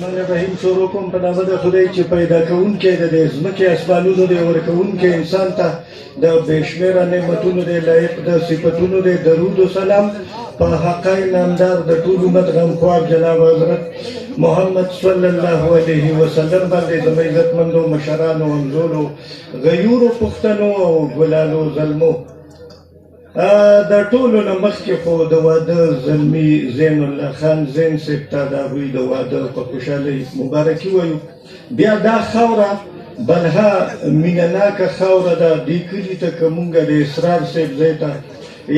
الرحمن الرحیم شروع کوم په نامه د خدای چې پیدا کوونکی د دې ځمکې اسمانونو دی ورکوونکی انسان ته د بې شمېره نعمتونو دی لایق د صفتونو دی درود و سلام په حقای نامدار د ټول امت غمخوار جناب حضرت محمد صلی الله علیه وسلم باندې زموږ عزتمندو مشرانو همزولو غیورو پښتنو او ګلالو زلمو د ټولو نه مخکې خو د واده زلمي زین الله خان زین صاحب ته د هغوی د واده په خوشحالۍ مبارکي وایو. بیا دا خاوره بلها مینهناکه خاوره ده. دې کلي ته که مونږ د اسرار صاحب ځای ته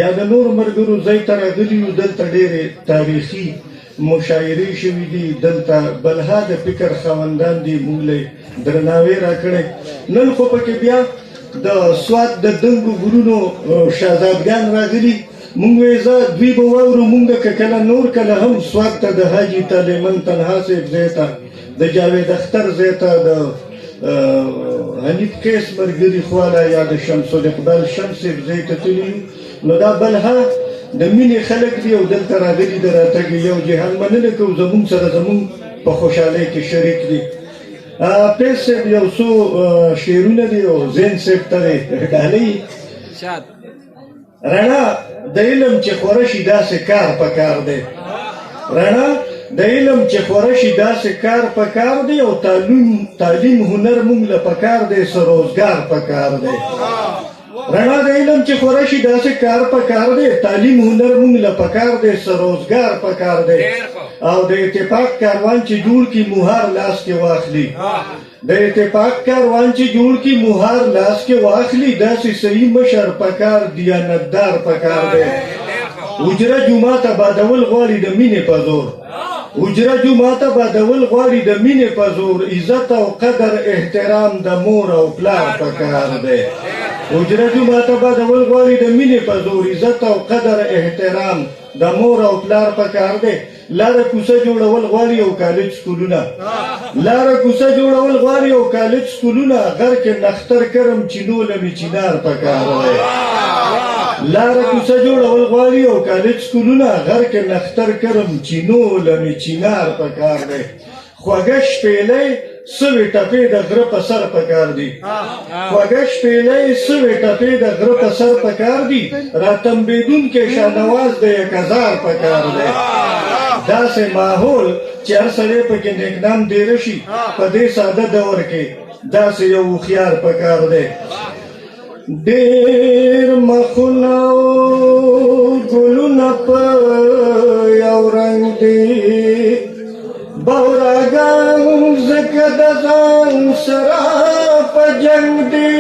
یا د نورو ملګرو ځای ته راغلي یو، دلته ډېرې تاریخي مشاعرې شوي دي. دلته بلها د فکر خاوندان دي، مونږ له درناوی راکړی. نن خو پکې بیا د سوات د دنګو غرونو شهزادګان راغلي. مونږ وایي زه دوی به واورو، مونږ که کله نور کله هم سوات ته د حاجي طالمن تنها صاحب ځای ته، د جاوید اختر ځای ته، د حنیف قیس ملګري خواله یا د شمس الاقبال شمس صاحب ځای ته تللي یو. نو دا بلها د مینې خلک دي او دلته راغلي د راتګ یو جهان مننه کوو، زمونږ سره زمونږ په خوشحالۍ کې شریک دي. پیس صاحب یو څو شعرونه دي او زین صاحب ته دی ډالۍ. رڼا د علم چې خوره شي داسې کار پکار دی. رڼا د علم چې خوره شي داسې کار پکار دی، او تعلیم هنر مونږ له پکار دی، څه روزګار پکار دی. رڼا د علم چې خوره شي داسې کار پکار دی، تعلیم هنر مونږ له پکار دی، څه روزګار پکار دی. او د اتفاق کاروان چې جوړ کی موهار لاس کې واخلي، د اتفاق کاروان چې جوړ کی موهار لاس کې واخلي، داسې صحیح مشر پکار دیانتدار پکار دی. حجره جمعه ته بادول غواړي د مینې په زور، حجره جمعه ته بادول غواړي د مینې په زور، عزت او قدر احترام د مور او پلار پکار دی. حجره جمعه ته بادول غواړي د مینې په زور، عزت او قدر احترام د مور او پلار پکار دی. لاره کوڅه جوړول غواړي او کالج سکولونه، لاره کوڅه جوړول غواړي او کالج سکولونه، غر کې نختر کرم چینو لمې چینار پکار دی. لاره کوڅه جوړول غواړي او کالج سکولونه، غر کې نختر کرم چینو لمې چینار پکار دی. خوږه شپېلۍ سوې ټپې د غره په سر پکار دي، خوږه شپېلۍ سوې ټپې د غره په سر پکار دي، راتمبېدونکی شاهنواز د یک هزار پکار دی. داسې ماحول چې هر سړی پکې نیکنام دیره شي، په دې ساده دور کې داسې یو هوښیار پکار دی. ډېر مخونه او ګلونه په یو رنګ دي، بوراګان ځکه د ځان سره